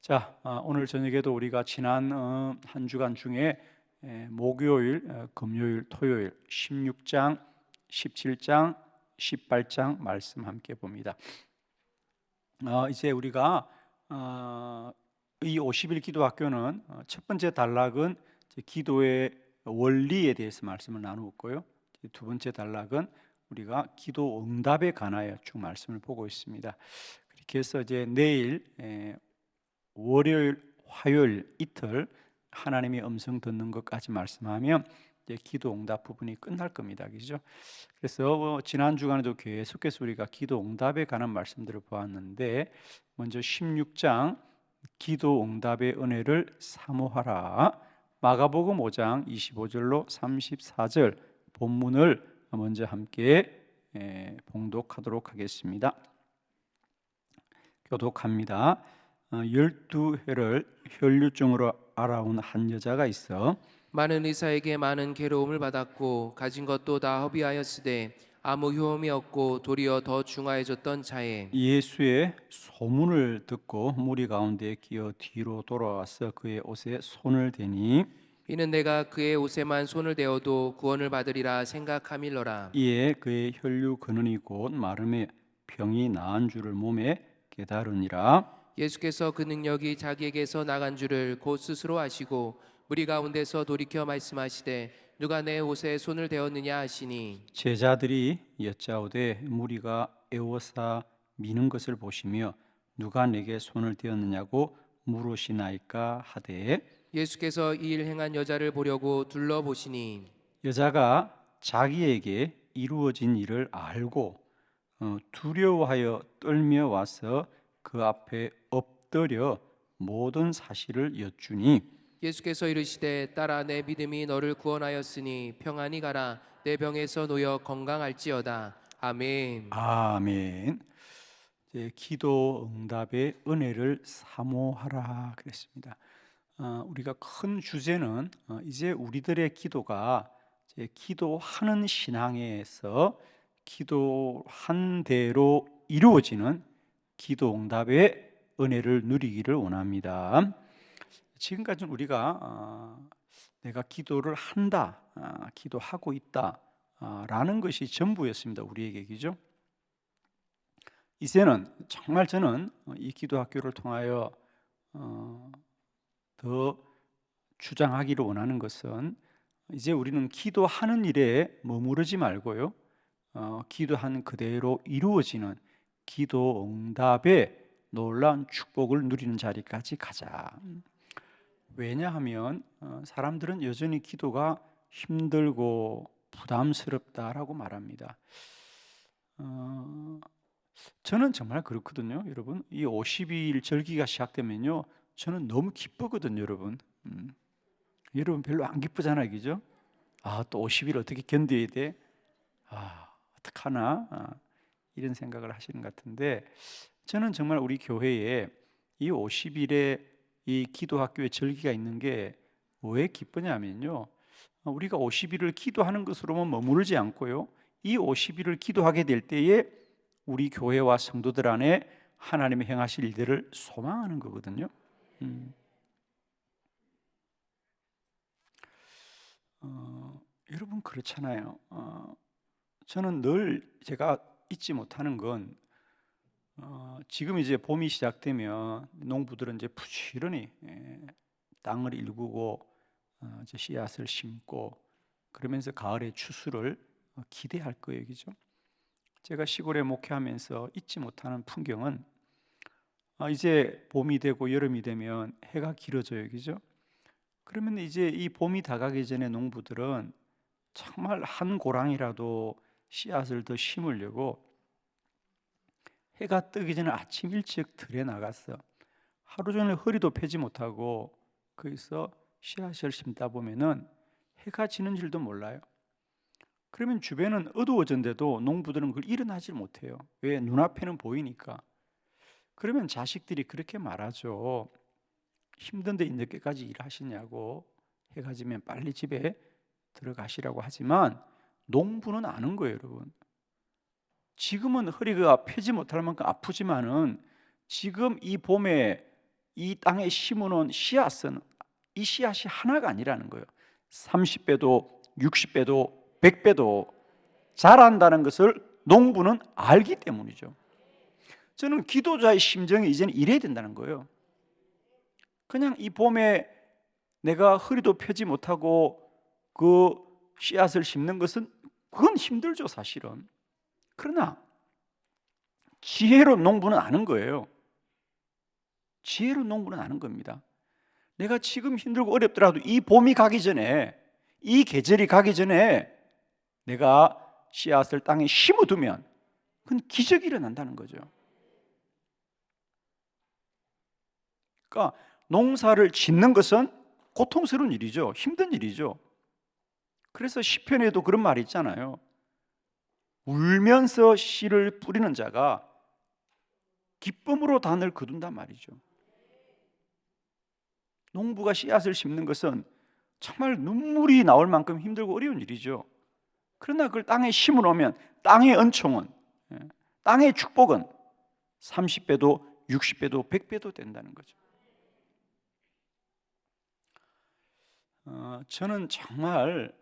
자, 오늘 저녁에도 우리가 지난 한 주간 중에 목요일, 금요일, 토요일 16장, 17장, 18장 말씀 함께 봅니다. 이제 우리가 이 50일 기도학교는 첫 번째 단락은 이제 기도의 원리에 대해서 말씀을 나누었고요. 두 번째 단락은 우리가 기도 응답에 관하여 쭉 말씀을 보고 있습니다. 그렇게 해서 이제 내일 월요일, 화요일 이틀 하나님의 음성 듣는 것까지 말씀하면 이제 기도 응답 부분이 끝날 겁니다. 그죠? 그래서 지난 주간에도 계속해서 우리가 기도 응답에 관한 말씀들을 보았는데, 먼저 16장 기도 응답의 은혜를 사모하라, 마가복음 5장 25절로 34절 본문을 먼저 함께 봉독하도록 하겠습니다. 교독합니다. 12회를 혈류증으로 알아온 한 여자가 있어 많은 의사에게 많은 괴로움을 받았고 가진 것도 다 허비하였으되 아무 효험이 없고 도리어 더 중하여졌던 자에 예수의 소문을 듣고 무리 가운데 끼어 뒤로 돌아와서 그의 옷에 손을 대니 이는 내가 그의 옷에만 손을 대어도 구원을 받으리라 생각함일러라. 이에 그의 혈류 근원이 곧 마름의 병이 나은 줄을 몸에 깨달으니라. 예수께서 그 능력이 자기에게서 나간 줄을 곧 스스로 아시고 무리 가운데서 돌이켜 말씀하시되 누가 내 옷에 손을 대었느냐 하시니 제자들이 여짜오되 무리가 애워싸 미는 것을 보시며 누가 내게 손을 대었느냐고 물으시나이까 하되, 예수께서 이 일 행한 여자를 보려고 둘러보시니 여자가 자기에게 이루어진 일을 알고 두려워하여 떨며 와서 그 앞에 엎드려 모든 사실을 여쭈니 예수께서 이르시되 딸아 내 믿음이 너를 구원하였으니 평안히 가라 내 병에서 놓여 건강할지어다. 아멘. 아멘. 이제 기도 응답의 은혜를 사모하라 그랬습니다. 우리가 큰 주제는 이제 우리들의 기도가 이제 기도하는 신앙에서 기도한 대로 이루어지는 기도 응답의 은혜를 누리기를 원합니다. 지금까지는 우리가 내가 기도를 한다, 기도하고 있다 라는 것이 전부였습니다. 우리에게, 그죠? 이제는 정말 저는 이 기도학교를 통하여 더 주장하기를 원하는 것은, 이제 우리는 기도하는 일에 머무르지 말고요, 기도한 그대로 이루어지는 기도 응답의 놀라운 축복을 누리는 자리까지 가자. 왜냐하면 사람들은 여전히 기도가 힘들고 부담스럽다라고 말합니다. 저는 정말 그렇거든요, 여러분. 이 50일 절기가 시작되면요, 저는 너무 기쁘거든요, 여러분. 여러분 별로 안 기쁘잖아요, 그죠? 또 50일 어떻게 견뎌야 돼? 어떡하나? 이런 생각을 하시는 것 같은데, 저는 정말 우리 교회에 이 50일의 이 기도학교의 절기가 있는 게 왜 기쁘냐면요, 우리가 50일을 기도하는 것으로만 머무르지 않고요, 이 50일을 기도하게 될 때에 우리 교회와 성도들 안에 하나님의 행하실 일들을 소망하는 거거든요. 여러분 그렇잖아요. 저는 늘 제가 잊지 못하는 건, 지금 이제 봄이 시작되면 농부들은 이제 부지런히 땅을 일구고 이제 씨앗을 심고 그러면서 가을의 추수를 기대할 거예요, 그죠? 제가 시골에 목회하면서 잊지 못하는 풍경은, 이제 봄이 되고 여름이 되면 해가 길어져요, 그죠? 그러면 이제 이 봄이 다가기 전에 농부들은 정말 한 고랑이라도 씨앗을 더 심으려고 해가 뜨기 전에 아침 일찍 들에 나갔어. 하루 종일 허리도 펴지 못하고 거기서 씨앗을 심다 보면은 해가 지는 줄도 몰라요. 그러면 주변은 어두워졌는데도 농부들은 그걸 일어나질 못해요. 왜? 눈앞에는 보이니까. 그러면 자식들이 그렇게 말하죠. 힘든데 늦게까지 일하시냐고, 해가 지면 빨리 집에 들어가시라고 하지만 농부는 아는 거예요, 여러분. 지금은 허리가 펴지 못할 만큼 아프지만은 지금 이 봄에 이 땅에 심어놓은 씨앗은 이 씨앗이 하나가 아니라는 거예요. 30배도 60배도 100배도 자란다는 것을 농부는 알기 때문이죠. 저는 기도자의 심정이 이제는 이래야 된다는 거예요. 그냥 이 봄에 내가 허리도 펴지 못하고 그 씨앗을 심는 것은 그건 힘들죠, 사실은. 그러나 지혜로운 농부는 아는 거예요. 지혜로운 농부는 아는 겁니다. 내가 지금 힘들고 어렵더라도 이 봄이 가기 전에, 이 계절이 가기 전에 내가 씨앗을 땅에 심어두면 그건 기적이 일어난다는 거죠. 그러니까 농사를 짓는 것은 고통스러운 일이죠. 힘든 일이죠. 그래서 시편에도 그런 말이 있잖아요. 울면서 씨를 뿌리는 자가 기쁨으로 단을 거둔단 말이죠. 농부가 씨앗을 심는 것은 정말 눈물이 나올 만큼 힘들고 어려운 일이죠. 그러나 그걸 땅에 심어 놓으면 땅의 은총은, 땅의 축복은 30배도 60배도 100배도 된다는 거죠. 저는 정말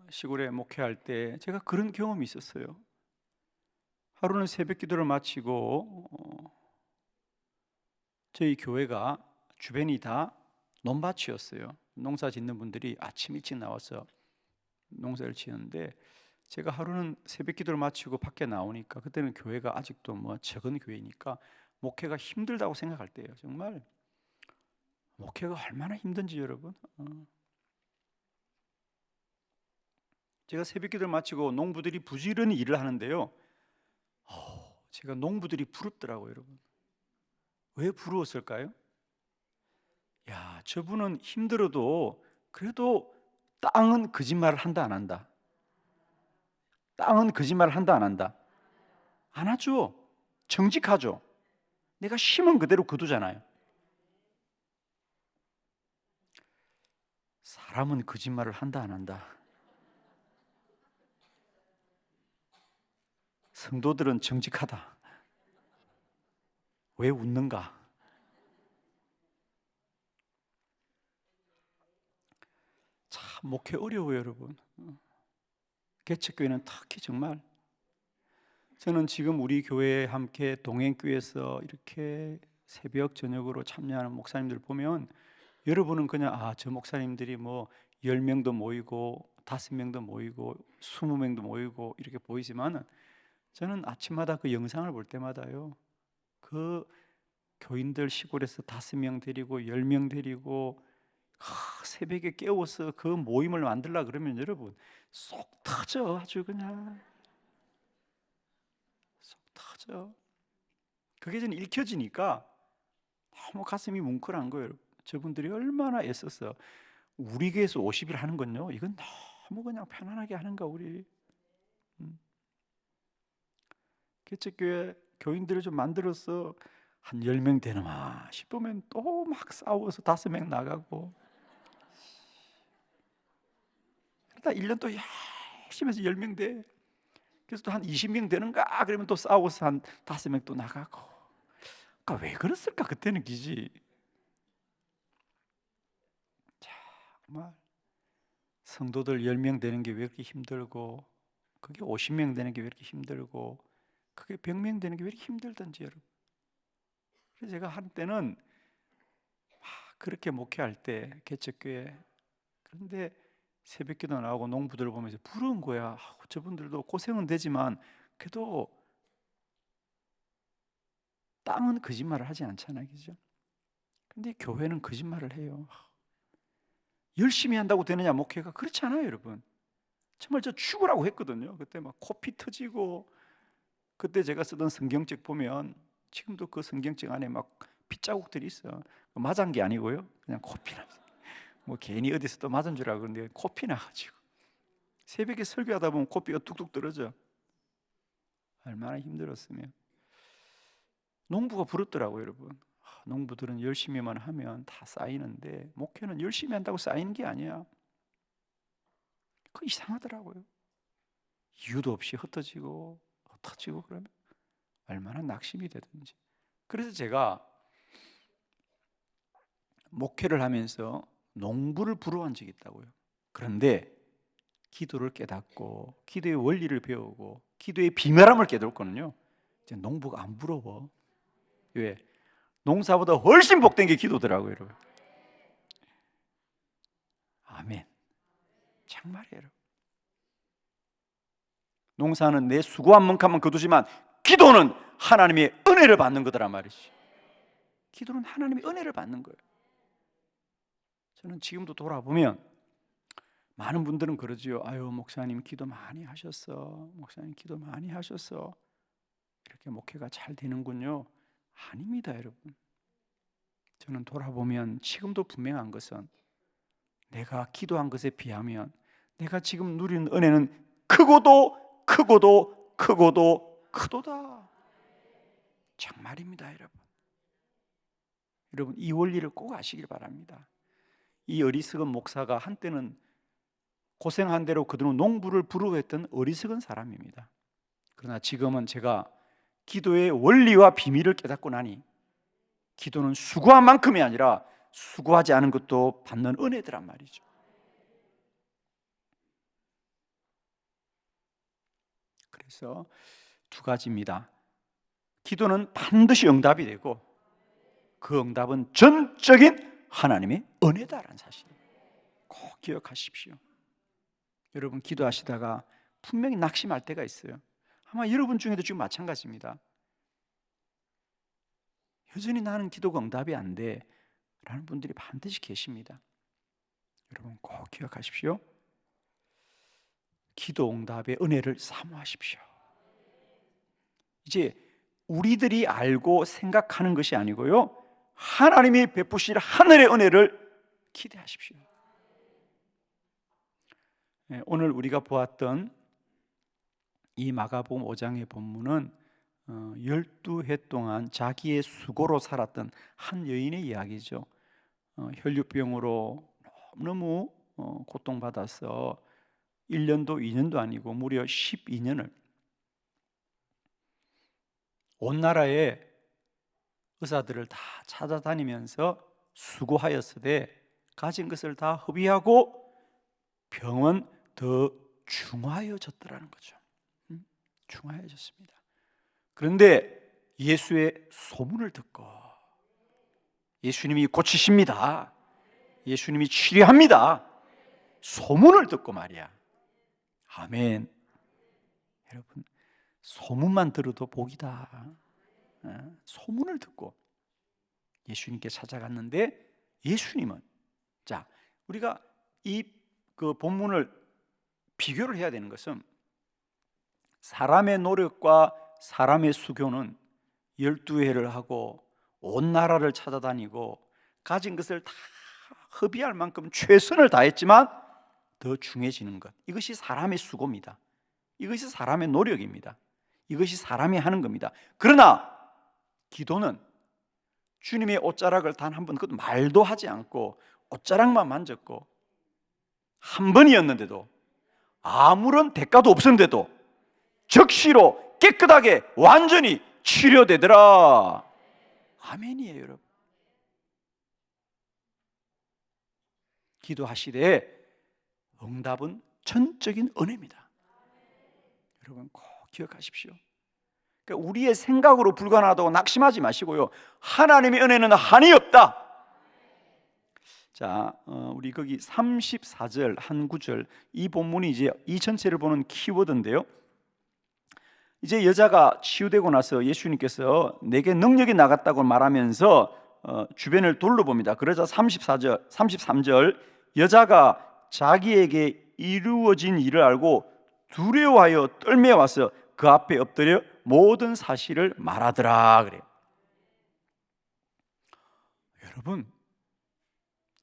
시골에 목회할 때 제가 그런 경험이 있었어요. 하루는 새벽 기도를 마치고 저희 교회가 주변이 다 논밭이었어요. 농사 짓는 분들이 아침 일찍 나와서 농사를 지었는데 제가 하루는 새벽 기도를 마치고 밖에 나오니까 그때는 교회가 아직도 뭐 적은 교회니까 목회가 힘들다고 생각할 때예요. 정말 목회가 얼마나 힘든지 여러분. 제가 새벽 기도를 마치고 농부들이 부지런히 일을 하는데요. 제가 농부들이 부럽더라고요, 여러분. 왜 부러웠을까요? 야, 저분은 힘들어도 그래도 땅은 거짓말을 한다 안 한다? 땅은 거짓말을 한다 안 한다? 안 하죠. 정직하죠. 내가 심은 그대로 거두잖아요. 사람은 거짓말을 한다 안 한다? 성도들은 정직하다. 왜 웃는가? 참 목회 어려워요, 여러분. 개척교회는 특히 정말. 저는 지금 우리 교회에 함께 동행교회에서 이렇게 새벽 저녁으로 참여하는 목사님들 보면 여러분은 그냥 저 목사님들이 뭐 10명도 모이고 5명도 모이고 20명도 모이고 이렇게 보이지만 저는 아침마다 그 영상을 볼 때마다요, 그 교인들 시골에서 5명 데리고 10명 데리고 새벽에 깨워서 그 모임을 만들라 그러면 여러분 속 터져. 아주 그냥 속 터져. 그게 좀 읽혀지니까 너무 가슴이 뭉클한 거예요. 저분들이 얼마나 애써서 우리 교회에서 50일 하는 건요, 이건 너무 그냥 편안하게 하는가 우리. 개척교회 교인들을 좀 만들어서 한 10명 되나 싶으면 또 막 싸워서 5명 나가고, 그러다 1년 또 열심히 해서 10명 돼. 그래서 또 한 20명 되는가 그러면 또 싸워서 한 5명 또 나가고. 그러니까 왜 그랬을까 그때는 기지. 정말 성도들 10명 되는 게 왜 이렇게 힘들고, 그게 50명 되는 게 왜 이렇게 힘들고, 그게 100명 되는 게 왜 이렇게 힘들던지 여러분. 그래서 제가 한때는 그렇게 목회할 때 개척교회, 그런데 새벽기도 나오고 농부들을 보면서 부러운 거야. 저분들도 고생은 되지만 그래도 땅은 거짓말을 하지 않잖아요, 그죠? 근데 교회는 거짓말을 해요. 열심히 한다고 되느냐 목회가? 그렇지 않아요, 여러분. 정말 저 죽으라고 했거든요. 그때 막 코피 터지고, 그때 제가 쓰던 성경책 보면 지금도 그 성경책 안에 막 핏자국들이 있어. 맞은 게 아니고요, 그냥 코피 나. 뭐 괜히 어디서 또 맞은 줄 알고, 근데 코피 나가지고 새벽에 설교하다 보면 코피가 뚝뚝 떨어져. 얼마나 힘들었으면. 농부가 부럽더라고요, 여러분. 농부들은 열심히만 하면 다 쌓이는데 목회는 열심히 한다고 쌓이는 게 아니야. 그 이상하더라고요. 이유도 없이 흩어지고 그러면 얼마나 낙심이 되든지. 그래서 제가 목회를 하면서 농부를 부러워한 적이 있다고요. 그런데 기도를 깨닫고 기도의 원리를 배우고 기도의 비밀함을 깨닫고는요, 이제 농부가 안 부러워. 왜? 농사보다 훨씬 복된 게 기도더라고요, 여러분. 아멘. 정말이에요, 여러분. 농사는 내 수고한 만큼만 거두지만 기도는 하나님의 은혜를 받는 거더란 말이지. 기도는 하나님의 은혜를 받는 거예요. 저는 지금도 돌아보면 많은 분들은 그러지요. 아유, 목사님 기도 많이 하셨어. 목사님 기도 많이 하셨어. 이렇게 목회가 잘 되는군요. 아닙니다, 여러분. 저는 돌아보면 지금도 분명한 것은 내가 기도한 것에 비하면 내가 지금 누리는 은혜는 크고도 크고도 크고도 크도다. 정말입니다, 여러분. 여러분, 이 원리를 꼭 아시길 바랍니다. 이 어리석은 목사가 한때는 고생한 대로 그들은 농부를 부러워했던 어리석은 사람입니다. 그러나 지금은 제가 기도의 원리와 비밀을 깨닫고 나니 기도는 수고한 만큼이 아니라 수고하지 않은 것도 받는 은혜더란 말이죠. 그래서 두 가지입니다. 기도는 반드시 응답이 되고 그 응답은 전적인 하나님의 은혜다라는 사실 꼭 기억하십시오. 여러분, 기도하시다가 분명히 낙심할 때가 있어요. 아마 여러분 중에도 지금 마찬가지입니다. 여전히 나는 기도가 응답이 안 돼 라는 분들이 반드시 계십니다. 여러분 꼭 기억하십시오. 기도 응답의 은혜를 사모하십시오. 이제 우리들이 알고 생각하는 것이 아니고요, 하나님이 베푸실 하늘의 은혜를 기대하십시오. 오늘 우리가 보았던 이 마가복음 5장의 본문은 12해 동안 자기의 수고로 살았던 한 여인의 이야기죠. 혈류병으로 너무 고통받아서 1년도 2년도 아니고 무려 12년을 온 나라의 의사들을 다 찾아다니면서 수고하였으되 가진 것을 다 허비하고 병은 더 중하여졌더라는 거죠. 중하여졌습니다. 그런데 예수의 소문을 듣고 예수님이 고치십니다, 예수님이 치료합니다, 소문을 듣고 말이야. 아멘. 여러분, 소문만 들어도 복이다. 소문을 듣고 예수님께 찾아갔는데 예수님은, 자, 우리가 이 그 본문을 비교를 해야 되는 것은 사람의 노력과 사람의 수고는 12회를 하고 온 나라를 찾아다니고 가진 것을 다 허비할 만큼 최선을 다했지만 더 중해지는 것, 이것이 사람의 수고입니다. 이것이 사람의 노력입니다. 이것이 사람이 하는 겁니다. 그러나 기도는 주님의 옷자락을 단 한 번, 그것도 말도 하지 않고 옷자락만 만졌고 한 번이었는데도 아무런 대가도 없었는데도 즉시로 깨끗하게 완전히 치료되더라. 아멘이에요, 여러분. 기도하시되 응답은 전적인 은혜입니다. 여러분 꼭 기억하십시오. 그러니까 우리의 생각으로 불가능하다고 낙심하지 마시고요, 하나님의 은혜는 한이 없다. 자, 우리 거기 34절 한 구절, 이 본문이 이제 이 전체를 보는 키워드인데요. 이제 여자가 치유되고 나서 예수님께서 내게 능력이 나갔다고 말하면서 주변을 둘러봅니다. 그러자 33절 여자가 자기에게 이루어진 일을 알고 두려워하여 떨며 와서 그 앞에 엎드려 모든 사실을 말하더라 그래요. 여러분,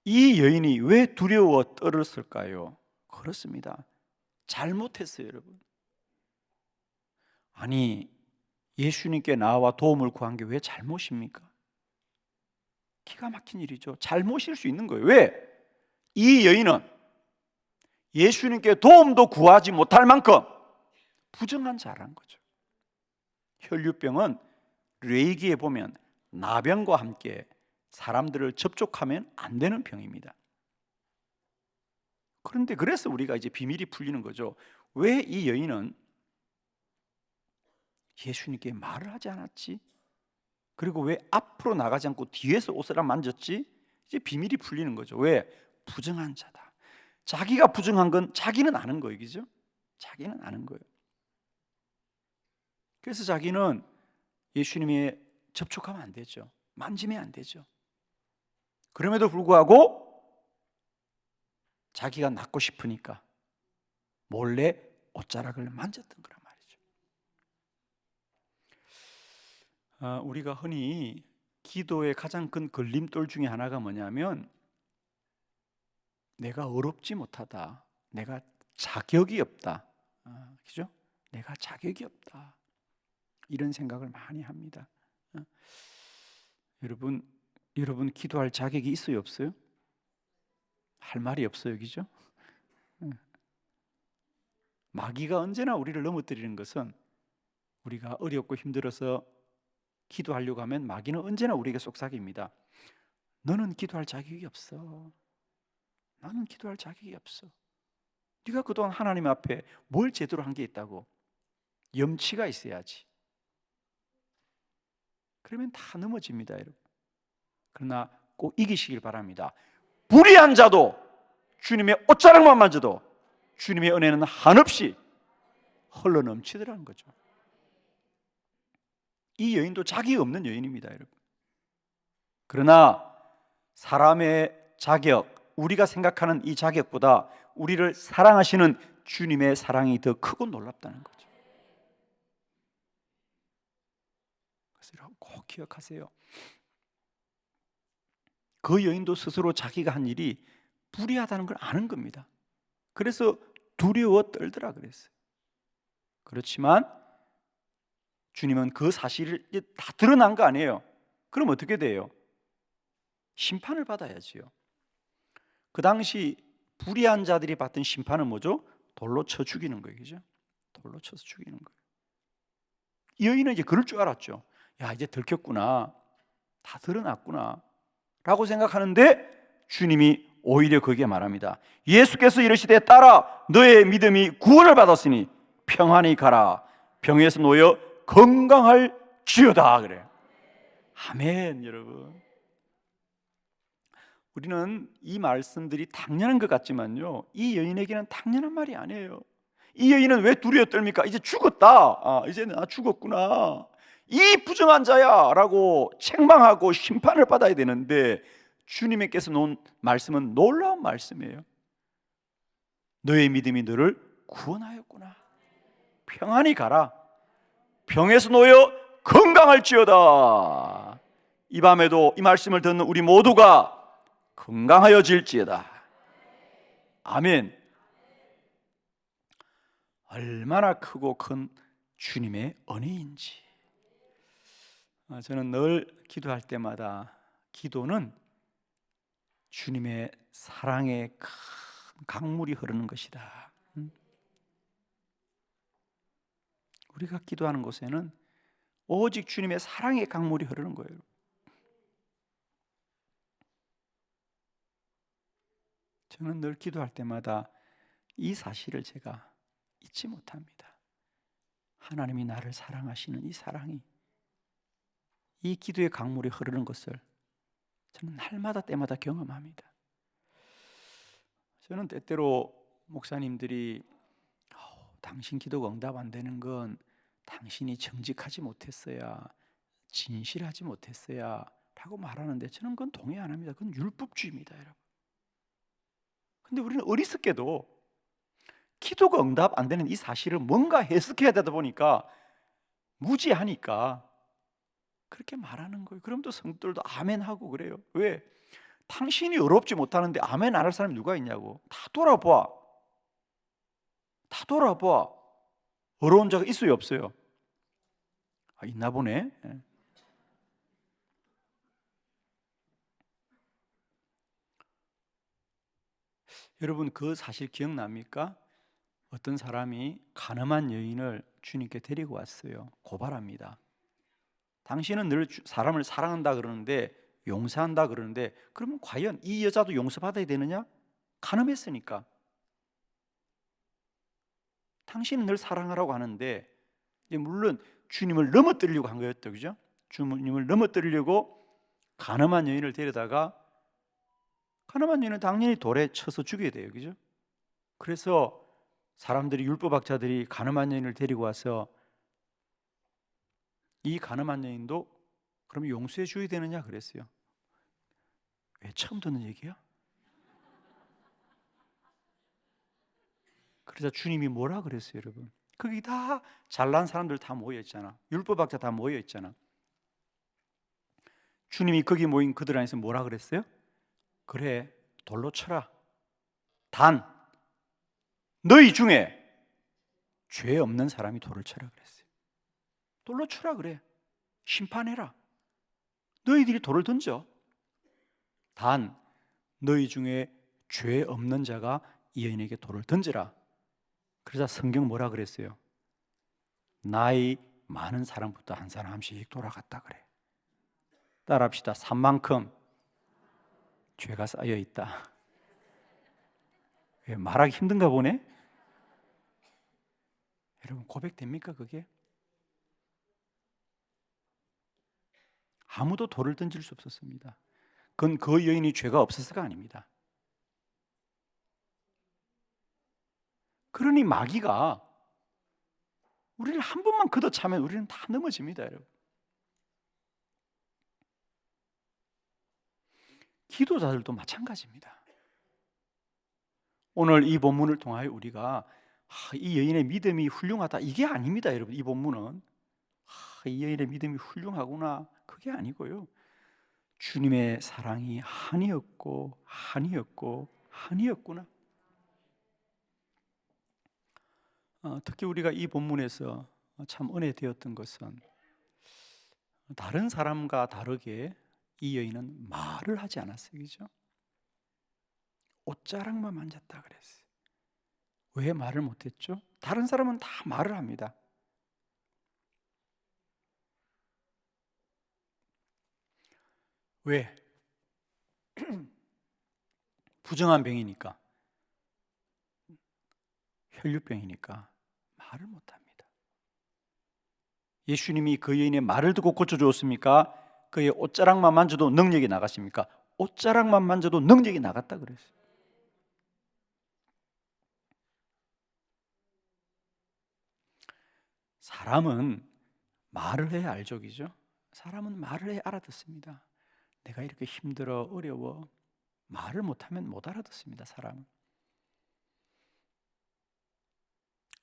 이 여인이 왜 두려워 떨었을까요? 그렇습니다. 잘못했어요, 여러분. 아니, 예수님께 나와 도움을 구한 게 왜 잘못입니까? 기가 막힌 일이죠. 잘못일 수 있는 거예요. 왜? 이 여인은 예수님께 도움도 구하지 못할 만큼 부정한 자라는 거죠. 혈류병은 레이기에 보면 나병과 함께 사람들을 접촉하면 안 되는 병입니다. 그런데 그래서 우리가 이제 비밀이 풀리는 거죠. 왜 이 여인은 예수님께 말을 하지 않았지? 그리고 왜 앞으로 나가지 않고 뒤에서 옷을 만졌지? 이제 비밀이 풀리는 거죠. 왜? 부정한 자다. 자기가 부정한 건 자기는 아는 거예요. 그죠? 자기는 아는 거예요. 그래서 자기는 예수님에 접촉하면 안 되죠. 만지면 안 되죠. 그럼에도 불구하고 자기가 낫고 싶으니까 몰래 옷자락을 만졌던 거란 말이죠. 우리가 흔히 기도의 가장 큰 걸림돌 중에 하나가 뭐냐면 내가 어렵지 못하다, 내가 자격이 없다, 그죠? 내가 자격이 없다, 이런 생각을 많이 합니다. 여러분 기도할 자격이 있어요, 없어요? 할 말이 없어요, 그죠? 마귀가 언제나 우리를 넘어뜨리는 것은 우리가 어렵고 힘들어서 기도하려고 하면 마귀는 언제나 우리에게 속삭입니다. 너는 기도할 자격이 없어. 나는 기도할 자격이 없어. 네가 그동안 하나님 앞에 뭘 제대로 한 게 있다고? 염치가 있어야지. 그러면 다 넘어집니다, 여러분. 그러나 꼭 이기시길 바랍니다. 불의한 자도 주님의 옷자락만 만져도 주님의 은혜는 한없이 흘러 넘치더라는 거죠. 이 여인도 자격이 없는 여인입니다, 여러분. 그러나 사람의 자격, 우리가 생각하는 이 자격보다 우리를 사랑하시는 주님의 사랑이 더 크고 놀랍다는 거죠. 그래서 꼭 기억하세요. 그 여인도 스스로 자기가 한 일이 불의하다는 걸 아는 겁니다. 그래서 두려워 떨더라 그랬어요. 그렇지만 주님은 그 사실을 다 드러난 거 아니에요. 그럼 어떻게 돼요? 심판을 받아야지요. 그 당시 불의한 자들이 받던 심판은 뭐죠? 돌로 쳐 죽이는 거예요. 그죠? 돌로 쳐서 죽이는 거예요. 이 여인은 이제 그럴 줄 알았죠. 야, 이제 들켰구나. 다 드러났구나. 라고 생각하는데 주님이 오히려 거기에 말합니다. 예수께서 이르시되 딸아 너의 믿음이 구원을 받았으니 평안히 가라. 병에서 놓여 건강할지어다 그래요. 아멘. 여러분, 우리는 이 말씀들이 당연한 것 같지만요, 이 여인에게는 당연한 말이 아니에요. 이 여인은 왜 두려워 떨입니까? 이제 죽었다. 이제 나 죽었구나. 이 부정한 자야 라고 책망하고 심판을 받아야 되는데 주님께서 놓은 말씀은 놀라운 말씀이에요. 너의 믿음이 너를 구원하였구나. 평안히 가라. 병에서 놓여 건강할지어다. 이 밤에도 이 말씀을 듣는 우리 모두가 건강하여질지어다. 아멘. 얼마나 크고 큰 주님의 은혜인지. 저는 늘 기도할 때마다 기도는 주님의 사랑의 큰 강물이 흐르는 것이다. 우리가 기도하는 곳에는 오직 주님의 사랑의 강물이 흐르는 거예요. 저는 늘 기도할 때마다 이 사실을 제가 잊지 못합니다. 하나님이 나를 사랑하시는 이 사랑이, 이 기도의 강물이 흐르는 것을 저는 날마다 때마다 경험합니다. 저는 때때로 목사님들이 당신 기도가 응답 안 되는 건 당신이 정직하지 못했어야, 진실하지 못했어야 라고 말하는데 저는 그건 동의 안 합니다. 그건 율법주의입니다, 여러분. 근데 우리는 어리석게도 기도가 응답 안 되는 이 사실을 뭔가 해석해야 되다 보니까 무지하니까 그렇게 말하는 거예요. 그럼 또 성도들도 아멘 하고 그래요. 왜? 당신이 어렵지 못하는데 아멘 안 할 사람이 누가 있냐고. 다 돌아봐. 다 돌아봐. 어려운 자가 있어요, 없어요? 있나 보네. 여러분, 그 사실 기억납니까? 어떤 사람이 가늠한 여인을 주님께 데리고 왔어요. 고발합니다. 당신은 늘 사람을 사랑한다 그러는데 용서한다 그러는데, 그러면 과연 이 여자도 용서받아야 되느냐? 간음했으니까. 당신은 늘 사랑하라고 하는데, 물론 주님을 넘어뜨리려고 한 거였죠, 그죠? 주님을 넘어뜨리려고 간음한 여인을 데려다가, 간음한 여인은 당연히 돌에 쳐서 죽여야 돼요, 그죠? 그래서 사람들이, 율법학자들이 간음한 여인을 데리고 와서 이 간음한 여인도 그럼 용서해 줘야 되느냐 그랬어요. 왜 처음 듣는 얘기야? 그래서 주님이 뭐라 그랬어요, 여러분? 거기 다 잘난 사람들 다 모여 있잖아. 율법학자 다 모여 있잖아. 주님이 거기 모인 그들 안에서 뭐라 그랬어요? 그래, 돌로 쳐라. 단 너희 중에 죄 없는 사람이 돌을 쳐라 그랬어요. 돌로 쳐라 그래. 심판해라. 너희들이 돌을 던져. 단 너희 중에 죄 없는 자가 이 여인에게 돌을 던지라. 그러자 성경 뭐라 그랬어요? 나이 많은 사람부터 한 사람씩 돌아갔다 그래. 따라합시다. 산만큼 죄가 쌓여 있다. 왜 말하기 힘든가 보네? 여러분, 고백됩니까 그게? 아무도 돌을 던질 수 없었습니다. 그건 그 여인이 죄가 없어서가 아닙니다. 그러니 마귀가 우리를 한 번만 걷어차면 우리는 다 넘어집니다, 여러분. 기도자들도 마찬가지입니다. 오늘 이 본문을 통하여 우리가 이 여인의 믿음이 훌륭하다, 이게 아닙니다, 여러분. 이 본문은 이 여인의 믿음이 훌륭하구나, 그게 아니고요. 주님의 사랑이 한이었고 한이었고 한이었구나. 특히 우리가 이 본문에서 참 은혜되었던 것은, 다른 사람과 다르게 이 여인은 말을 하지 않았어요, 그죠? 옷자락만 만졌다 그랬어요. 왜 말을 못했죠? 다른 사람은 다 말을 합니다. 왜? 부정한 병이니까, 혈류병이니까 말을 못합니다. 예수님이 그 여인의 말을 듣고 고쳐주었습니까? 그의 옷자락만 만져도 능력이 나갔습니까? 옷자락만 만져도 능력이 나갔다 그랬어요. 사람은 말을 해야 알죠, 그죠? 사람은 말을 해야 알아듣습니다. 내가 이렇게 힘들어, 어려워, 말을 못하면 못 알아듣습니다, 사람은.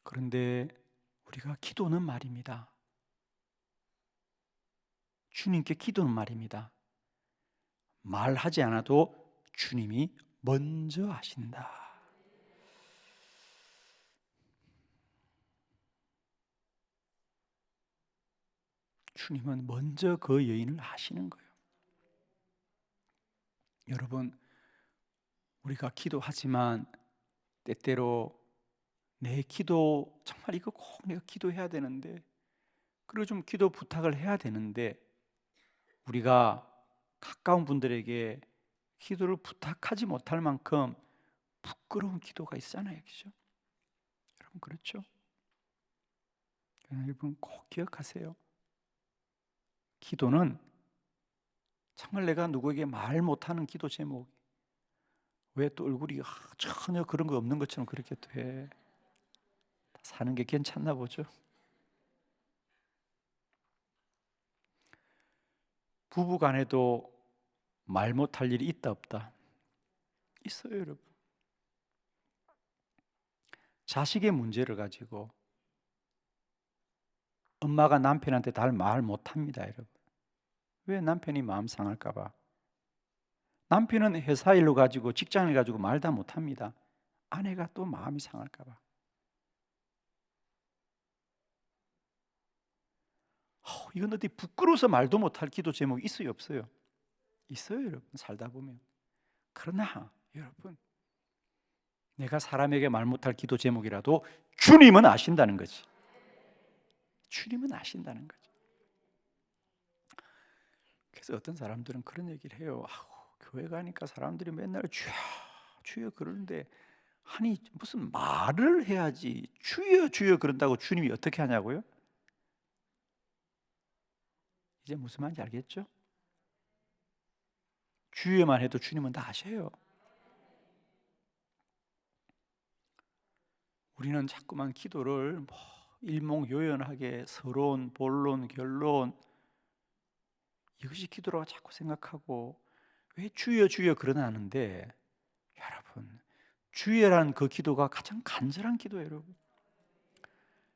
그런데 우리가 기도는 말입니다. 주님께 기도는 말입니다. 말하지 않아도 주님이 먼저 하신다. 주님은 먼저 그 여인을 하시는 거예요. 여러분, 우리가 기도하지만 때때로 내 기도, 정말 이거 꼭 내가 기도해야 되는데, 그리고 좀 기도 부탁을 해야 되는데, 우리가 가까운 분들에게 기도를 부탁하지 못할 만큼 부끄러운 기도가 있잖아요, 그죠? 여러분, 그렇죠? 여러분 꼭 기억하세요. 기도는 정말 내가 누구에게 말 못하는 기도 제목, 왜 또 얼굴이 전혀 그런 거 없는 것처럼 그렇게 돼? 사는 게 괜찮나 보죠? 부부 간에도 말 못할 일이 있다 없다? 있어요, 여러분. 자식의 문제를 가지고 엄마가 남편한테 잘 말 못합니다, 여러분. 왜? 남편이 마음 상할까 봐. 남편은 회사 일로 가지고, 직장을 가지고 말 다 못합니다. 아내가 또 마음이 상할까 봐. 이건 어디 부끄러워서 말도 못할 기도 제목이 있어요, 없어요? 있어요, 여러분. 살다 보면. 그러나 여러분, 내가 사람에게 말 못할 기도 제목이라도 주님은 아신다는 거지. 주님은 아신다는 거지. 그래서 어떤 사람들은 그런 얘기를 해요. 교회 가니까 사람들이 맨날 주여 주여 그러는데 아니 무슨 말을 해야지 주여 주여 그런다고 주님이 어떻게 하냐고요? 이제 무슨 말인지 알겠죠? 주여만 해도 주님은 다 아셔요. 우리는 자꾸만 기도를 뭐 일목요연하게 서론, 본론, 결론 이것이 기도라고 자꾸 생각하고 왜 주여 주여 그러나는데 여러분 주여라는 그 기도가 가장 간절한 기도예요, 여러분.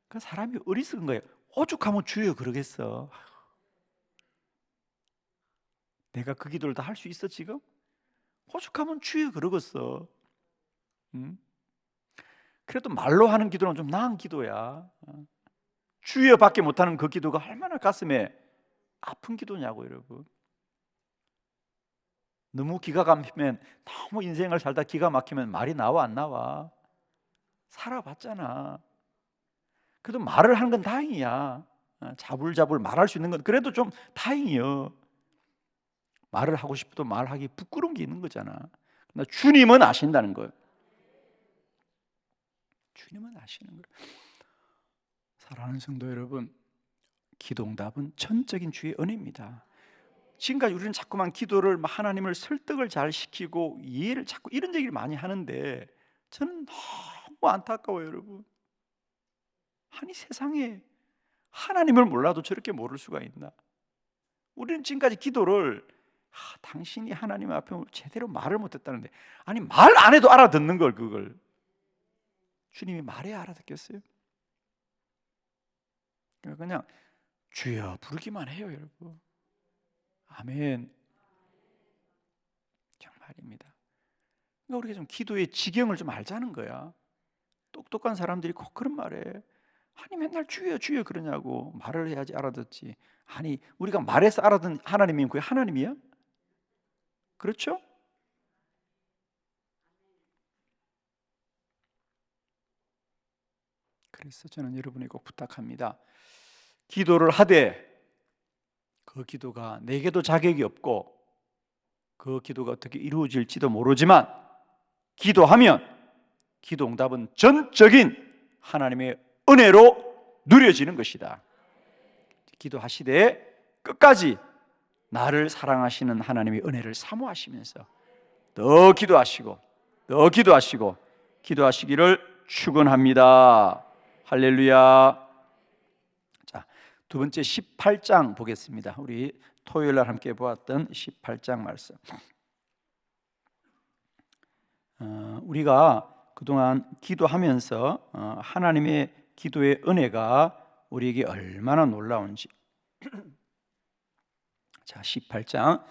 그 사람이 어리석은 거예요. 오죽하면 주여 그러겠어. 내가 그 기도를 다 할 수 있어 지금? 오죽하면 주여 그러겠어. 응? 그래도 말로 하는 기도는 좀 나은 기도야. 주여밖에 못하는 그 기도가 얼마나 가슴에 아픈 기도냐고 여러분. 너무 기가 막히면 너무 인생을 살다 기가 막히면 말이 나와 안 나와? 살아봤잖아. 그래도 말을 하는 건 다행이야. 자불자불 말할 수 있는 건 그래도 좀 다행이요. 말을 하고 싶어도 말하기 부끄러운 게 있는 거잖아. 그러나 주님은 아신다는 거예요. 주님은 아시는 거예요. 사랑하는 성도 여러분, 기도응답은 전적인 주의 은혜입니다. 지금까지 우리는 자꾸만 기도를 하나님을 설득을 잘 시키고 이해를 자꾸 이런 얘기를 많이 하는데 저는 너무 안타까워요, 여러분. 아니 세상에 하나님을 몰라도 저렇게 모를 수가 있나? 우리는 지금까지 기도를 당신이 하나님 앞에 제대로 말을 못했다는데 아니 말 안 해도 알아듣는 걸 그걸 주님이 말해야 알아듣겠어요? 그냥 주여 부르기만 해요, 여러분. 아멘. 정말입니다. 그러니까 우리가 좀 기도의 지경을 좀 알자는 거야. 똑똑한 사람들이 꼭 그런 말해. 아니 맨날 주여 주여 그러냐고. 말을 해야지 알아듣지. 아니 우리가 말해서 알아듣는 하나님이 그게 하나님이야? 그렇죠? 그래서 저는 여러분에게 꼭 부탁합니다. 기도를 하되 그 기도가 내게도 자격이 없고 그 기도가 어떻게 이루어질지도 모르지만 기도하면 기도 응답은 전적인 하나님의 은혜로 누려지는 것이다. 기도하시되 끝까지 나를 사랑하시는 하나님의 은혜를 사모하시면서 더 기도하시고 더 기도하시고 기도하시기를 축원합니다. 할렐루야. 자, 두 번째 18장 보겠습니다. 우리 토요일 날 함께 보았던 18장 말씀. 우리가 그동안 기도하면서 하나님의 기도의 은혜가 우리에게 얼마나 놀라운지. 자, 18장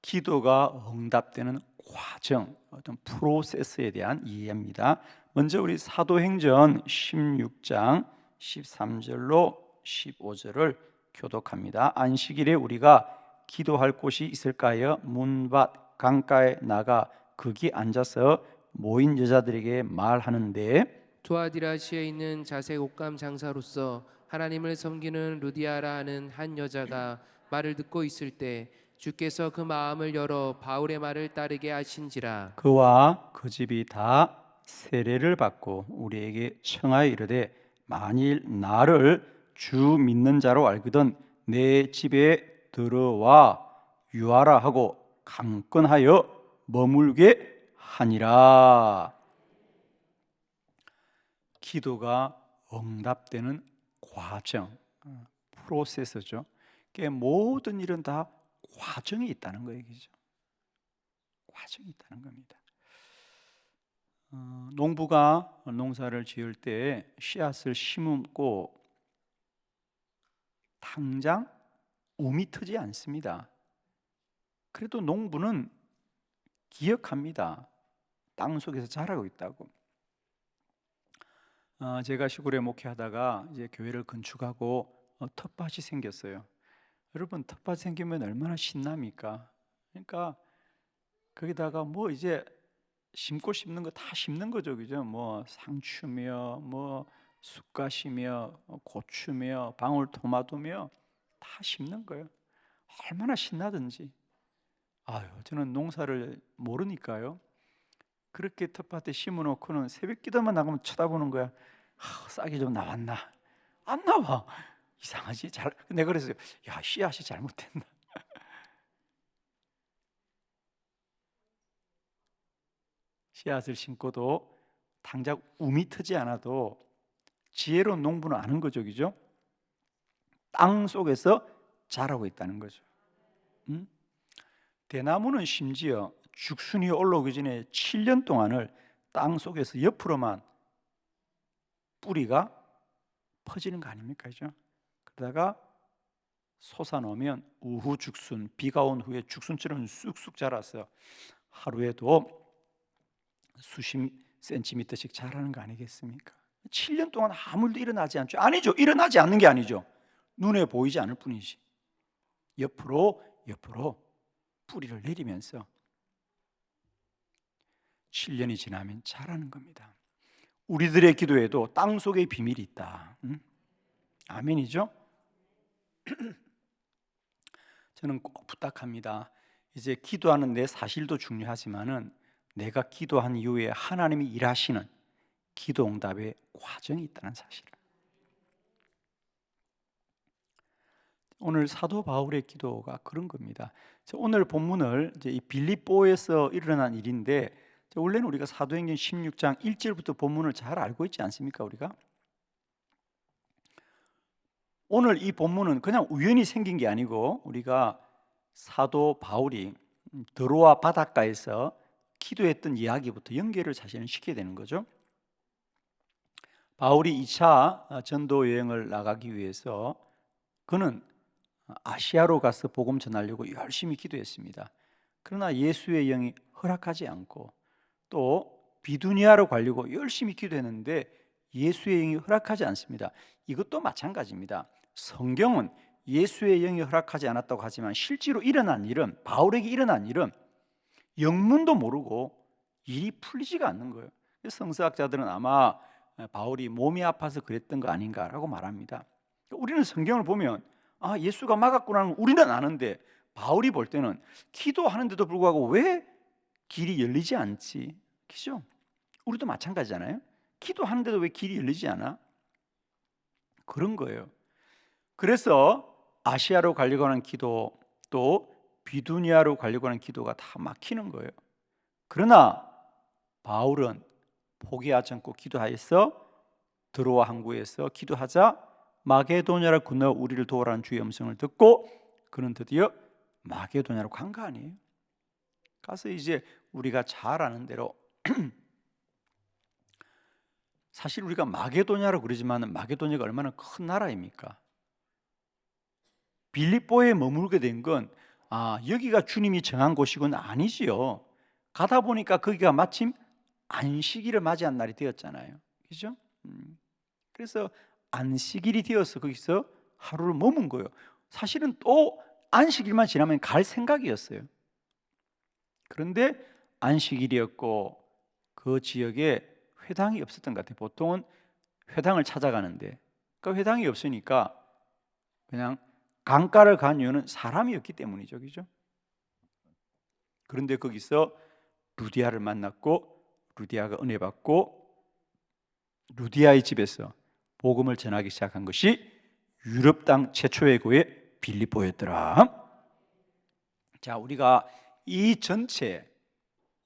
기도가 응답되는 과정, 어떤 프로세스에 대한 이해입니다. 먼저 우리 사도행전 16장 13절로 15절을 교독합니다. 안식일에 우리가 기도할 곳이 있을까요? 문밭 강가에 나가 거기 앉아서 모인 여자들에게 말하는데 투아디라시에 있는 자색 옷감 장사로서 하나님을 섬기는 루디아라 하는 한 여자가 말을 듣고 있을 때 주께서 그 마음을 열어 바울의 말을 따르게 하신지라. 그와 그 집이 다 세례를 받고 우리에게 청하여 이르되 만일 나를 주 믿는 자로 알거든 내 집에 들어와 유하라 하고 강권하여 머물게 하니라. 기도가 응답되는 과정, 프로세스죠. 모든 일은 다 과정이 있다는 거예요, 그죠? 과정이 있다는 겁니다. 농부가 농사를 지을 때 씨앗을 심고 당장 움이 트지 않습니다. 그래도 농부는 기억합니다. 땅 속에서 자라고 있다고. 제가 시골에 목회하다가 이제 교회를 건축하고 텃밭이 생겼어요. 여러분 텃밭 생기면 얼마나 신납니까? 그러니까 거기다가 뭐 이제 심고 싶는 거 다 심는 거죠, 그죠? 뭐 상추며, 뭐 쑥갓이며, 고추며, 방울토마토며 다 심는 거예요. 얼마나 신나든지. 아유, 저는 농사를 모르니까요. 그렇게 텃밭에 심어놓고는 새벽 기도만 나가면 쳐다보는 거야. 싹이 좀 나왔나? 안 나와. 이상하지? 내가 그랬어요. 야, 씨앗이 잘못됐나? 씨앗을 심고도 당장 움이 트지 않아도 지혜로운 농부는 아는 거죠, 그죠? 땅 속에서 자라고 있다는 거죠. 음? 대나무는 심지어 죽순이 올라오기 전에 7년 동안을 땅 속에서 옆으로만 뿌리가 퍼지는 거 아닙니까? 그죠? 그러다가 솟아나오면 우후 죽순, 비가 온 후에 죽순처럼 쑥쑥 자라서 하루에도 수십 센티미터씩 자라는 거 아니겠습니까? 7년 동안 아무 일도 일어나지 않죠. 아니죠. 일어나지 않는 게 아니죠. 눈에 보이지 않을 뿐이지. 옆으로 뿌리를 내리면서 7년이 지나면 자라는 겁니다. 우리들의 기도에도 땅 속에 비밀이 있다. 아멘이죠? 저는 꼭 부탁합니다. 이제 기도하는 내 사실도 중요하지만은 내가 기도한 이후에 하나님이 일하시는 기도 응답의 과정이 있다는 사실을. 오늘 사도 바울의 기도가 그런 겁니다. 오늘 본문을 이제 이 빌립보에서 일어난 일인데, 원래는 우리가 사도행전 16장 1절부터 본문을 잘 알고 있지 않습니까? 우리가 오늘 이 본문은 그냥 우연히 생긴 게 아니고 우리가 사도 바울이 드로아 바닷가에서 기도했던 이야기부터 연결을 사실은 시켜야 되는 거죠. 바울이 2차 전도 여행을 나가기 위해서 그는 아시아로 가서 복음 전하려고 열심히 기도했습니다. 그러나 예수의 영이 허락하지 않고, 또 비두니아로 가려고 열심히 기도했는데 예수의 영이 허락하지 않습니다. 이것도 마찬가지입니다. 성경은 예수의 영이 허락하지 않았다고 하지만 실제로 일어난 일은, 바울에게 일어난 일은 영문도 모르고 일이 풀리지가 않는 거예요. 성서학자들은 아마 바울이 몸이 아파서 그랬던 거 아닌가라고 말합니다. 우리는 성경을 보면 예수가 막았구나 우리는 아는데, 바울이 볼 때는 기도하는데도 불구하고 왜 길이 열리지 않지? 그죠? 우리도 마찬가지잖아요. 기도하는데도 왜 길이 열리지 않아? 그런 거예요. 그래서 아시아로 가려고 하는 기도, 또 비두니아로 가려고 하는 기도가 다 막히는 거예요. 그러나 바울은 포기하지 않고 기도하여서 드로아 항구에서 기도하자 마게도냐를 건너 우리를 도우라는 주의 음성을 듣고 그는 드디어 마게도냐로 간 거 아니에요? 가서 이제 우리가 잘 아는 대로 사실 우리가 마게도냐라고 그러지만 마게도냐가 얼마나 큰 나라입니까? 빌립보에 머물게 된 건 여기가 주님이 정한 곳이군 아니지요. 가다 보니까 거기가 마침 안식일을 맞이한 날이 되었잖아요. 그죠? 그래서 안식일이 되어서 거기서 하루를 머문 거예요. 사실은 또 안식일만 지나면 갈 생각이었어요. 그런데 안식일이었고 그 지역에 회당이 없었던 것 같아요. 보통은 회당을 찾아가는데 그 회당이 없으니까 그냥 강가를 간 이유는 사람이 없기 때문이죠. 그죠? 그런데 거기서 루디아를 만났고 루디아가 은혜 받고 루디아의 집에서 복음을 전하기 시작한 것이 유럽 땅 최초의 교회 빌립보였더라. 자, 우리가 이 전체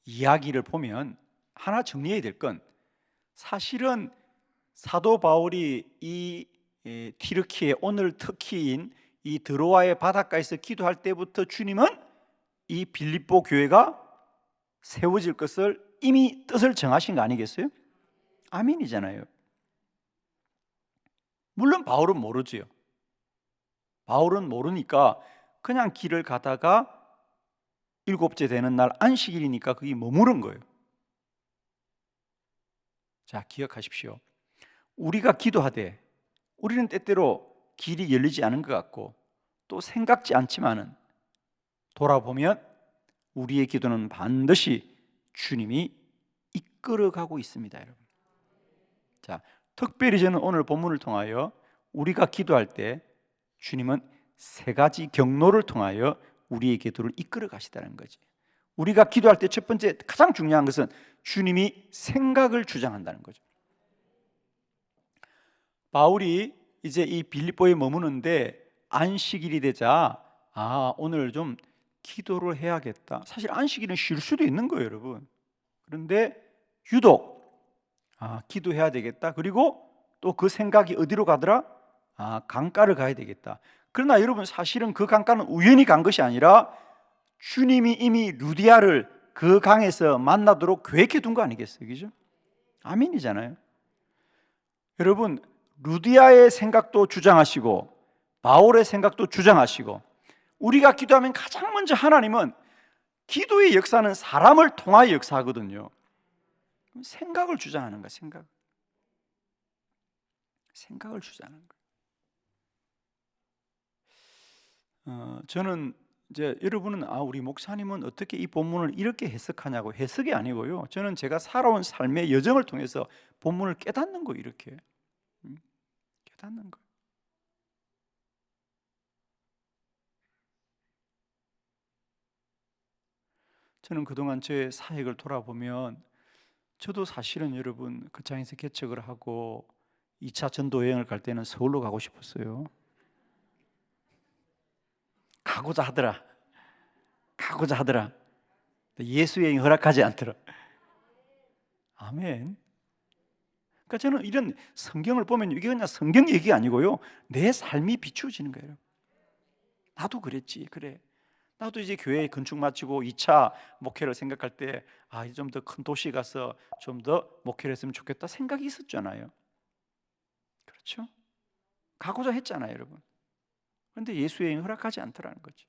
이야기를 보면 하나 정리해야 될 건, 사실은 사도 바울이 이 튀르키예, 오늘 터키인 이 드로아의 바닷가에서 기도할 때부터 주님은 이 빌립보 교회가 세워질 것을 이미 뜻을 정하신 거 아니겠어요? 아멘이잖아요. 물론 바울은 모르지요. 바울은 모르니까 그냥 길을 가다가 일곱째 되는 날 안식일이니까 거기 머무른 거예요. 자, 기억하십시오. 우리가 기도하되 우리는 때때로 길이 열리지 않은 것 같고 또 생각지 않지만은 돌아보면 우리의 기도는 반드시 주님이 이끌어가고 있습니다, 여러분. 자, 특별히 저는 오늘 본문을 통하여 우리가 기도할 때 주님은 세 가지 경로를 통하여 우리의 기도를 이끌어 가시다는 거지. 우리가 기도할 때 첫 번째 가장 중요한 것은 주님이 생각을 주장한다는 거죠. 바울이 이제 이 빌립보에 머무는데 안식일이 되자 오늘 좀 기도를 해야겠다. 사실 안식일은 쉴 수도 있는 거예요, 여러분. 그런데 유독 기도해야 되겠다. 그리고 또 그 생각이 어디로 가더라? 강가를 가야 되겠다. 그러나 여러분, 사실은 그 강가는 우연히 간 것이 아니라 주님이 이미 루디아를 그 강에서 만나도록 계획해 둔 거 아니겠어요? 그죠? 아멘이잖아요. 여러분, 루디아의 생각도 주장하시고 바울의 생각도 주장하시고, 우리가 기도하면 가장 먼저 하나님은 기도의 역사는 사람을 통하여 역사하거든요. 생각을 주장하는 거야. 생각을 주장하는 거예요. 저는 이제 여러분은 우리 목사님은 어떻게 이 본문을 이렇게 해석하냐고, 해석이 아니고요, 저는 제가 살아온 삶의 여정을 통해서 본문을 깨닫는 거예요. 이렇게 깨닫는 거예요. 저는 그동안 제 사역을 돌아보면 저도 사실은 여러분 그 장에서 개척을 하고 2차 전도 여행을 갈 때는 서울로 가고 싶었어요. 가고자 하더라. 예수 여행 허락하지 않더라. 아멘. 그러니까 저는 이런 성경을 보면 이게 그냥 성경 얘기 아니고요, 내 삶이 비추어지는 거예요. 나도 그랬지. 그래, 나도 이제 교회 건축 마치고 2차 목회를 생각할 때 좀 더 큰 도시 가서 좀 더 목회를 했으면 좋겠다 생각이 있었잖아요. 그렇죠? 가고자 했잖아요, 여러분. 그런데 예수 여행 허락하지 않더라는 거지.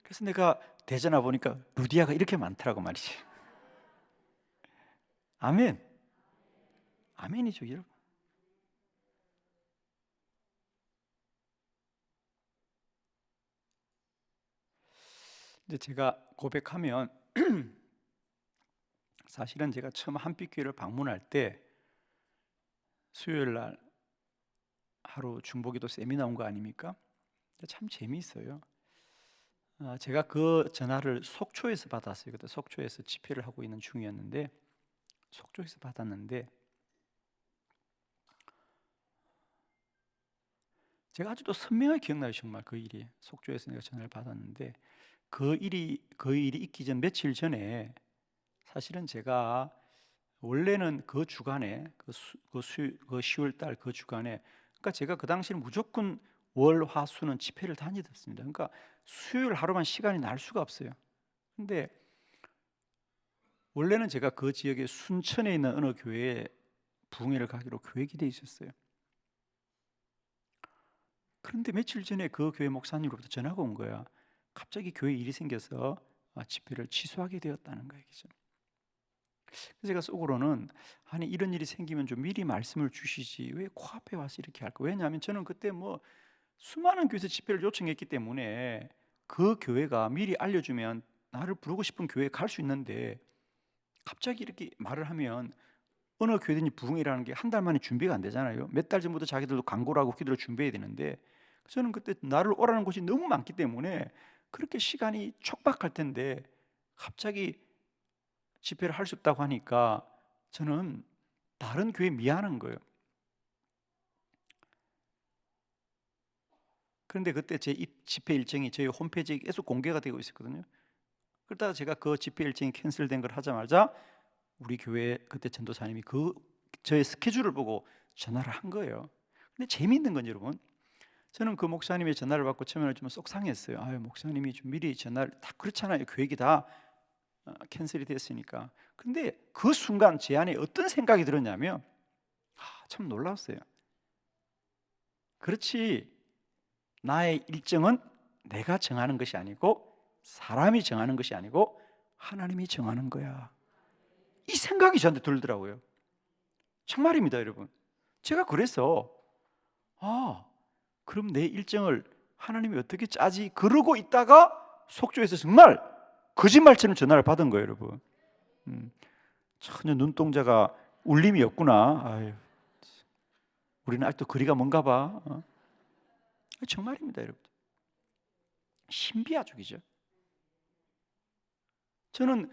그래서 내가 대전화 보니까 루디아가 이렇게 많더라고 말이지. 아멘. 아멘이죠, 여러분. 이제 제가 고백하면 사실은 제가 처음 한빛교회를 방문할 때 수요일 날 하루 중보기도 세미나 온 거 아닙니까? 참 재미있어요. 제가 그 전화를 속초에서 받았어요. 그때 속초에서 집회를 하고 있는 중이었는데, 속초에서 받았는데 제가 아직도 선명하게 기억나요. 정말 그 일이, 속초에서 내가 전화를 받았는데 그 일이 있기 전 며칠 전에 사실은 제가 원래는 그 주간에 그 10월 달 그 주간에, 그러니까 제가 그 당시는 무조건 월, 화, 수는 집회를 다니었습니다. 그러니까 수요일 하루만 시간이 날 수가 없어요. 근데 원래는 제가 그 지역의 순천에 있는 어느 교회에 부흥회를 가기로 계획이 돼 있었어요. 그런데 며칠 전에 그 교회 목사님으로부터 전화가 온 거야. 갑자기 교회 일이 생겨서 집회를 취소하게 되었다는 거예요. 그래서 제가 속으로는 아니, 이런 일이 생기면 좀 미리 말씀을 주시지 왜 코앞에 와서 이렇게 할까? 왜냐하면 저는 그때 수많은 교회에서 집회를 요청했기 때문에 그 교회가 미리 알려주면 나를 부르고 싶은 교회에 갈 수 있는데, 갑자기 이렇게 말을 하면 어느 교회든지 부흥이라는 게 한 달 만에 준비가 안 되잖아요. 몇 달 전부터 자기들도 광고를 하고 기도를 준비해야 되는데, 저는 그때 나를 오라는 곳이 너무 많기 때문에 그렇게 시간이 촉박할 텐데 갑자기 집회를 할 수 없다고 하니까 저는 다른 교회에 미안한 거예요. 그런데 그때 제 집회 일정이 저희 홈페이지에 계속 공개가 되고 있었거든요. 그러다가 제가 그 집회 일정이 캔슬된 걸 하자마자 우리 교회 그때 전도사님이 저의 스케줄을 보고 전화를 한 거예요. 근데 재미있는 건 여러분, 저는 그 목사님의 전화를 받고 처음에는 좀 속상했어요. 목사님이 좀 미리 전화를, 다 그렇잖아요. 계획이 다 캔슬이 됐으니까. 근데 그 순간 제 안에 어떤 생각이 들었냐면 참 놀라웠어요. 그렇지, 나의 일정은 내가 정하는 것이 아니고 사람이 정하는 것이 아니고 하나님이 정하는 거야. 이 생각이 저한테 들더라고요. 정말입니다, 여러분. 제가 그래서 그럼 내 일정을 하나님이 어떻게 짜지? 그러고 있다가 속초에서 정말 거짓말처럼 전화를 받은 거예요, 여러분. 전혀 눈동자가 울림이 없구나. 우리는 아직도 거리가 먼가 봐. 정말입니다, 여러분. 신비하죠, 그죠? 저는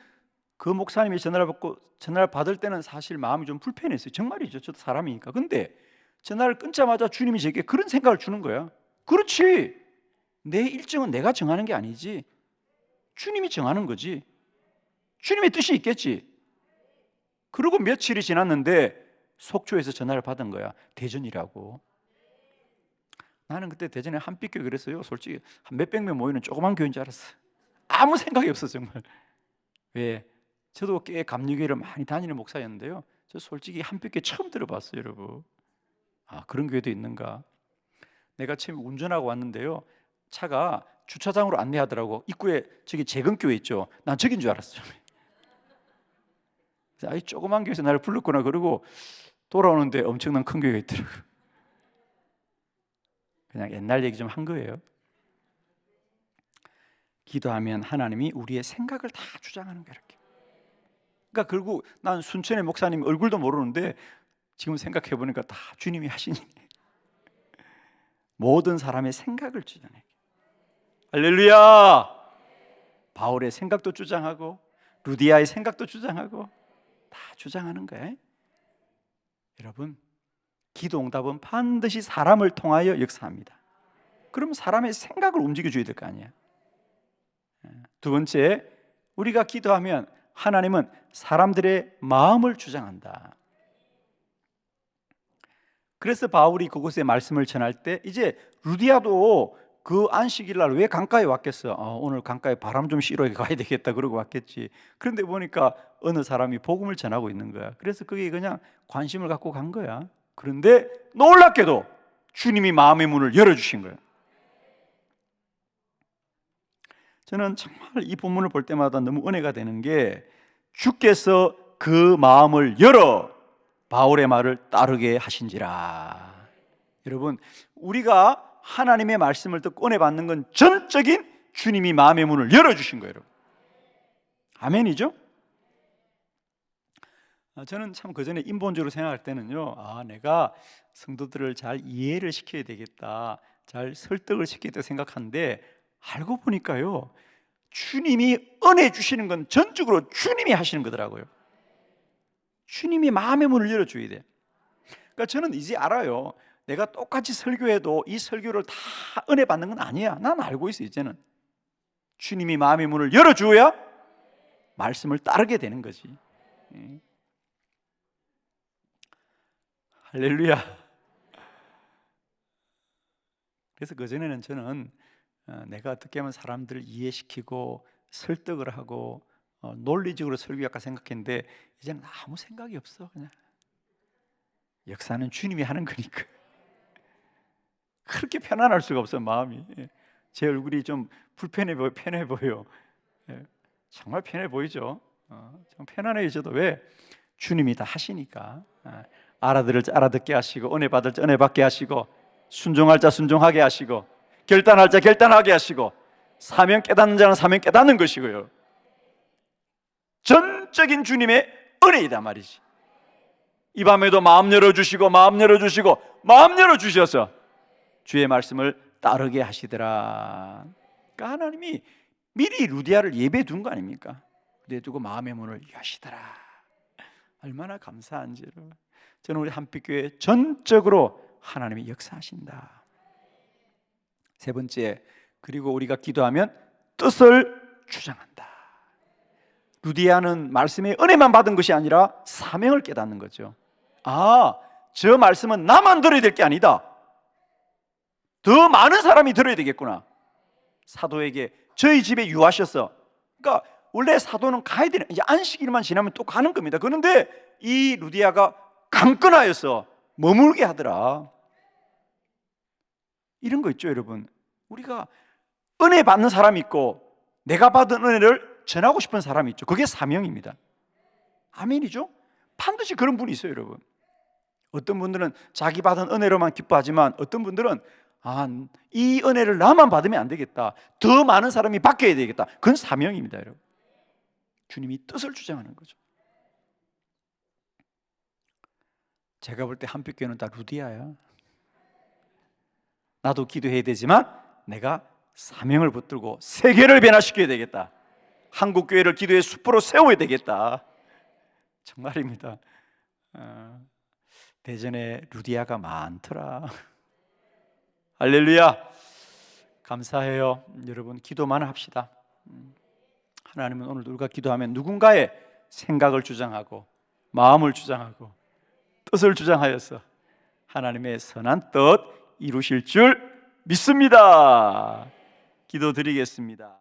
그 목사님이 전화를 받을 때는 사실 마음이 좀 불편했어요. 정말이죠. 저도 사람이니까. 근데 전화를 끊자마자 주님이 제게 그런 생각을 주는 거야. 그렇지. 내 일정은 내가 정하는 게 아니지. 주님이 정하는 거지. 주님의 뜻이 있겠지. 그리고 며칠이 지났는데 속초에서 전화를 받은 거야. 대전이라고. 나는 그때 대전에 한빛교회 그랬어요. 솔직히 한 몇백 명 모이는 조그만 교회인 줄 알았어. 아무 생각이 없어 정말. 왜? 저도 꽤 감리교회를 많이 다니는 목사였는데요. 저 솔직히 한빛교회 처음 들어봤어요, 여러분. 아, 그런 교회도 있는가? 내가 처음 운전하고 왔는데요. 차가 주차장으로 안내하더라고. 입구에 저기 재건교회 있죠. 난 저긴 줄 알았어요. 아이 조그만 교회에서 나를 불렀구나 그러고 돌아오는데 엄청난 큰 교회가 있더라고요. 그냥 옛날 얘기 좀 한 거예요. 기도하면 하나님이 우리의 생각을 다 주장하는 거예요. 이렇게. 그러니까 결국 난 순천의 목사님 얼굴도 모르는데 지금 생각해 보니까 다 주님이 하시니 모든 사람의 생각을 주장해. 할렐루야. 바울의 생각도 주장하고 루디아의 생각도 주장하고 다 주장하는 거예요. 여러분, 기도 응답은 반드시 사람을 통하여 역사합니다. 그럼 사람의 생각을 움직여줘야 될 거 아니에요. 두 번째, 우리가 기도하면 하나님은 사람들의 마음을 주장한다. 그래서 바울이 그곳에 말씀을 전할 때 이제 루디아도 그 안식일 날 왜 강가에 왔겠어? 오늘 강가에 바람 좀 쐬러 가야 되겠다 그러고 왔겠지. 그런데 보니까 어느 사람이 복음을 전하고 있는 거야. 그래서 그게 그냥 관심을 갖고 간 거야. 그런데 놀랍게도 주님이 마음의 문을 열어주신 거야. 저는 정말 이 본문을 볼 때마다 너무 은혜가 되는 게 주께서 그 마음을 열어 바울의 말을 따르게 하신지라. 여러분, 우리가 하나님의 말씀을 듣고 은혜 받는 건 전적인 주님이 마음의 문을 열어주신 거예요. 여러분. 아멘이죠? 저는 참 그전에 인본적으로 생각할 때는요, 내가 성도들을 잘 이해를 시켜야 되겠다, 잘 설득을 시켜야 생각하는데 알고 보니까요, 주님이 은혜 주시는 건 전적으로 주님이 하시는 거더라고요. 주님이 마음의 문을 열어줘야 돼. 그러니까 저는 이제 알아요. 내가 똑같이 설교해도 이 설교를 다 은혜 받는 건 아니야. 난 알고 있어 이제는. 주님이 마음의 문을 열어줘야 말씀을 따르게 되는 거지. 할렐루야. 그래서 그전에는 저는 내가 어떻게 하면 사람들을 이해시키고 설득을 하고 논리적으로 설교할까 생각했는데 이제는 아무 생각이 없어. 그냥 역사는 주님이 하는 거니까. 그렇게 편안할 수가 없어 마음이. 제 얼굴이 좀 불편해 보여, 편해 보여. 정말 편해 보이죠. 좀 편안해져도 왜? 주님이 다 하시니까. 알아들을 자 알아듣게 하시고 은혜 받을 자 은혜 받게 하시고 순종할 자 순종하게 하시고 결단할 자 결단하게 하시고 사명 깨닫는 자는 사명 깨닫는 것이고요. 전적인 주님의 은혜이다 말이지. 이 밤에도 마음 열어주시고 마음 열어주시고 마음 열어주셔서 주의 말씀을 따르게 하시더라. 그러니까 하나님이 미리 루디아를 예배해 둔 거 아닙니까? 내두고 마음의 문을 여시더라. 얼마나 감사한지를. 저는 우리 한빛교회 전적으로 하나님이 역사하신다. 세 번째, 그리고 우리가 기도하면 뜻을 주장한다. 루디아는 말씀의 은혜만 받은 것이 아니라 사명을 깨닫는 거죠. 저 말씀은 나만 들어야 될 게 아니다. 더 많은 사람이 들어야 되겠구나. 사도에게 저희 집에 유하셨어. 그러니까 원래 사도는 가야 되는, 이제 안식일만 지나면 또 가는 겁니다. 그런데 이 루디아가 강건하여서 머물게 하더라. 이런 거 있죠, 여러분. 우리가 은혜 받는 사람이 있고 내가 받은 은혜를 전하고 싶은 사람이 있죠. 그게 사명입니다. 아멘이죠? 반드시 그런 분이 있어요, 여러분. 어떤 분들은 자기 받은 은혜로만 기뻐하지만 어떤 분들은 이 은혜를 나만 받으면 안 되겠다. 더 많은 사람이 받게 해야 되겠다. 그건 사명입니다, 여러분. 주님이 뜻을 주장하는 거죠. 제가 볼 때 한빛교회는 다 루디아야. 나도 기도해야 되지만 내가 사명을 붙들고 세계를 변화시켜야 되겠다. 한국교회를 기도의 숲으로 세워야 되겠다. 정말입니다. 대전에 루디아가 많더라. 할렐루야. 감사해요. 여러분 기도만 합시다. 하나님은 오늘 우리가 기도하면 누군가의 생각을 주장하고 마음을 주장하고 뜻을 주장하여서 하나님의 선한 뜻 이루실 줄 믿습니다. 기도드리겠습니다.